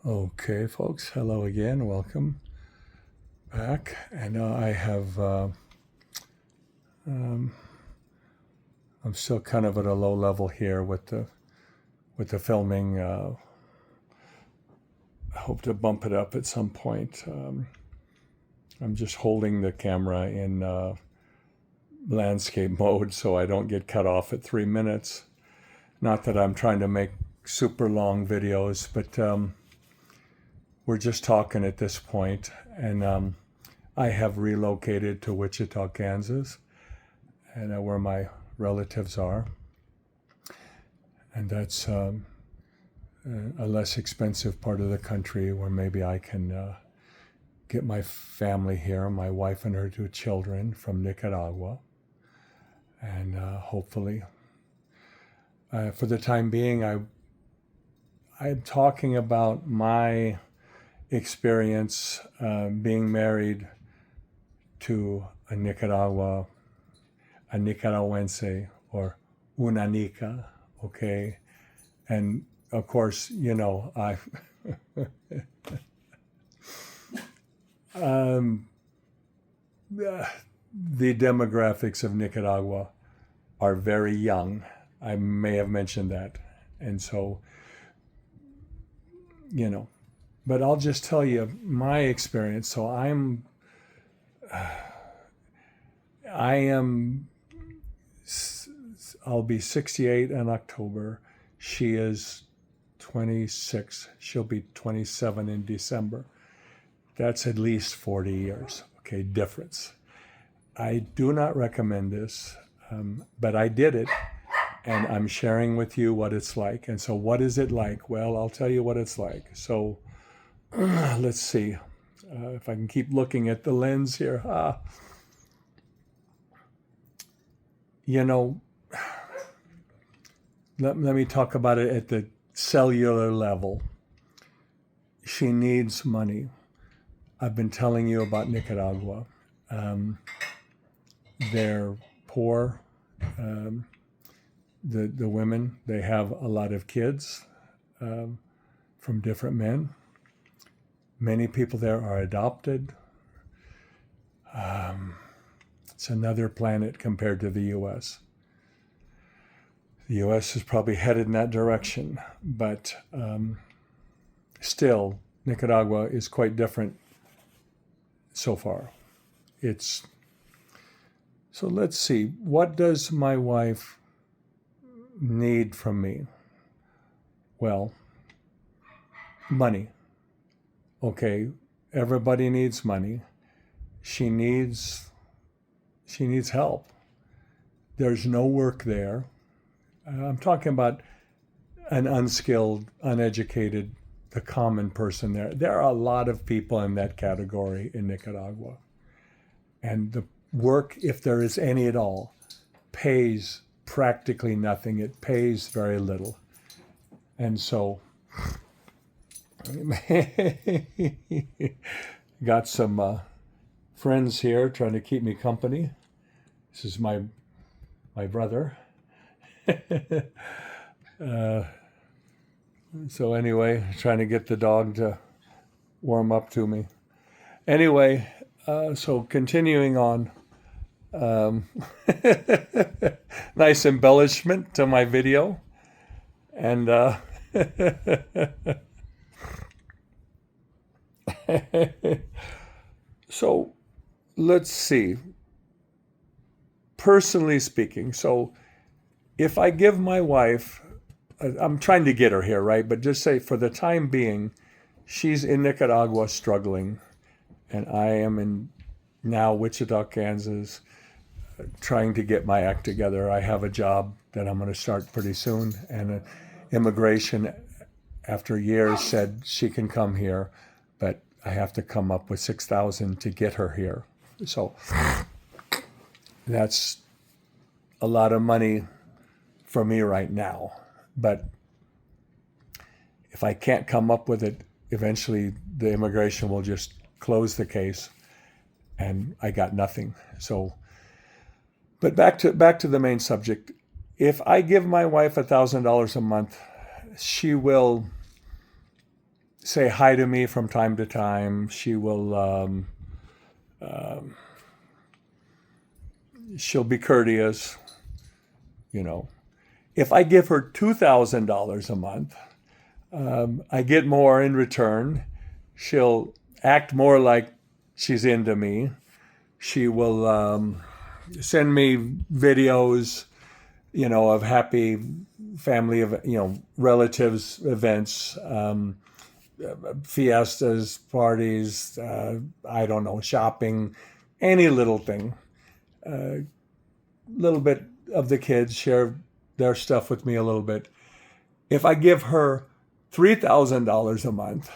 Okay, folks, hello again. Welcome back. And I'm still kind of at a low level here with the filming. I hope to bump it up at some point. I'm just holding the camera in landscape mode so I don't get cut off at 3 minutes. Not that I'm trying to make super long videos, but we're just talking at this point, and I have relocated to Wichita, Kansas, and where my relatives are, and that's a less expensive part of the country where maybe I can get my family here, my wife and her 2 children from Nicaragua, and hopefully, for the time being, I'm talking about my experience being married to a Nicaraguense, or una nica, okay? And of course, the demographics of Nicaragua are very young. I may have mentioned that. And so, but I'll just tell you my experience. So I'll be 68 in October. She is 26. She'll be 27 in December. That's at least 40 years, okay, difference. I do not recommend this, but I did it, and I'm sharing with you what it's like. And so what is it like? Well, I'll tell you what it's like. So let's see if I can keep looking at the lens here. Let me talk about it at the cellular level. She needs money. I've been telling you about Nicaragua. They're poor. The women, they have a lot of kids from different men. Many people there are adopted. It's another planet compared to the U.S. The U.S. is probably headed in that direction, but still, Nicaragua is quite different so far. So let's see, what does my wife need from me? Well, money. Okay, everybody needs money. She needs help. There's no work there. I'm talking about an unskilled, uneducated, the common person there. There are a lot of people in that category in Nicaragua. And the work, if there is any at all, pays practically nothing. It pays very little. And so, got some friends here trying to keep me company. This is my brother. So anyway, trying to get the dog to warm up to me. Anyway, so continuing on. Nice embellishment to my video. And so let's see. Personally speaking, so if I give my wife, I'm trying to get her here, right? But just say for the time being, she's in Nicaragua struggling, and I am in now Wichita, Kansas, trying to get my act together. I have a job that I'm going to start pretty soon, and immigration, after years, said she can come here, but I have to come up with $6,000 to get her here. So that's a lot of money for me right now. But if I can't come up with it, eventually the immigration will just close the case, and I got nothing. So, but back to the main subject. If I give my wife $1,000 a month, she will say hi to me from time to time. She will she'll be courteous, you know. If I give her $2,000 a month, I get more in return. She'll act more like she's into me. She will send me videos, you know, of happy family, you know, relatives, events, fiestas, parties, I don't know, shopping, any little thing. Little bit of the kids share their stuff with me a little bit. If I give her $3,000 a month,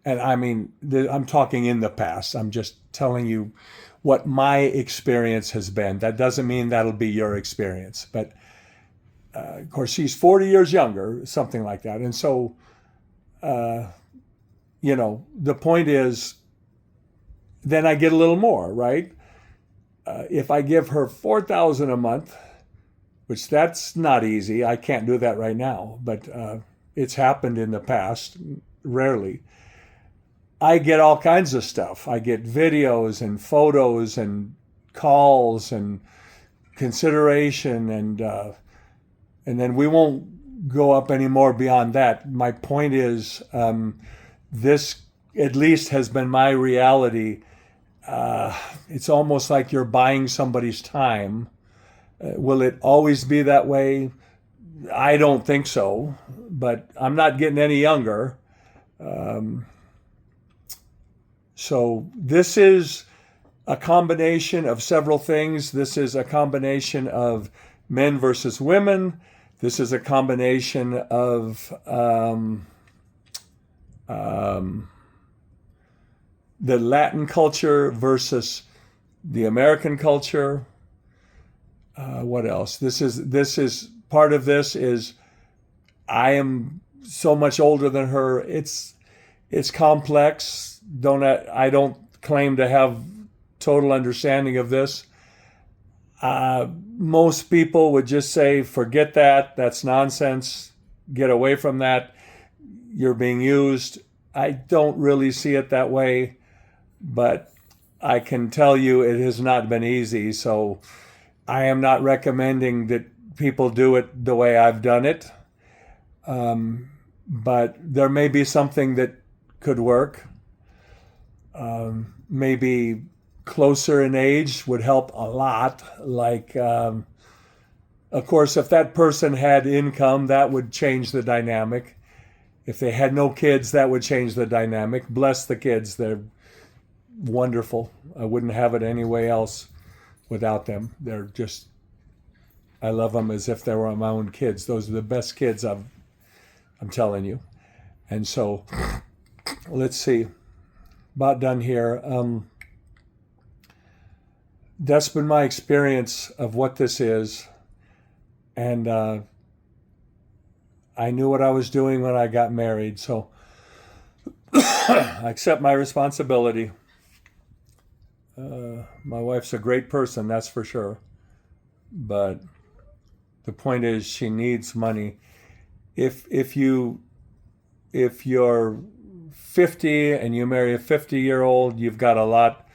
and I mean, I'm talking in the past, I'm just telling you what my experience has been. That doesn't mean that'll be your experience. But of course, she's 40 years younger, something like that. And so, you know, the point is, then I get a little more, right? If I give her $4,000 a month, which that's not easy. I can't do that right now, but it's happened in the past, rarely. I get all kinds of stuff. I get videos and photos and calls and consideration, and then we won't go up any more beyond that. My point is, this at least has been my reality. It's almost like you're buying somebody's time. Will it always be that way? I don't think so, but I'm not getting any younger. So this is a combination of several things. This is a combination of men versus women. This is a combination of the Latin culture versus the American culture. What else? This is part of this is I am so much older than her. It's complex. I don't claim to have total understanding of this. Most people would just say, forget that. That's nonsense. Get away from that. You're being used. I don't really see it that way, but I can tell you it has not been easy. So I am not recommending that people do it the way I've done it. But there may be something that could work. Maybe closer in age would help a lot. Like, of course, if that person had income, that would change the dynamic. If they had no kids, that would change the dynamic. Bless the kids. They're wonderful. I wouldn't have it any way else without them. They're just, I love them as if they were my own kids. Those are the best kids I'm telling you. And so, let's see. About done here. That's been my experience of what this is. And I knew what I was doing when I got married. So I accept my responsibility. My wife's a great person, that's for sure. But the point is, she needs money. If you're 50 and you marry a 50-year-old, you've got a lot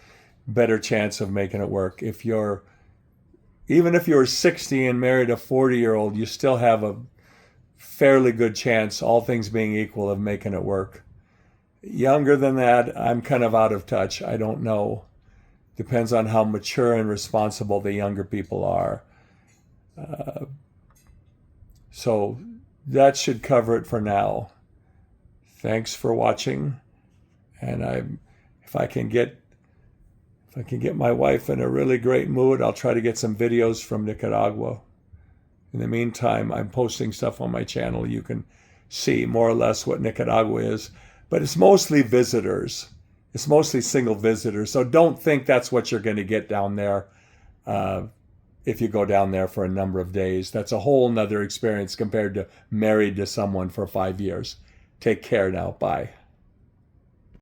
better chance of making it work. Even if you're 60 and married a 40-year-old, you still have a fairly good chance, all things being equal, of making it work. Younger than that, I'm kind of out of touch. I don't know. Depends on how mature and responsible the younger people are. So that should cover it for now. Thanks for watching. And if I can get my wife in a really great mood, I'll try to get some videos from Nicaragua. In the meantime, I'm posting stuff on my channel. You can see more or less what Nicaragua is. But it's mostly visitors. It's mostly single visitors. So don't think that's what you're going to get down there if you go down there for a number of days. That's a whole nother experience compared to married to someone for 5 years. Take care now. Bye.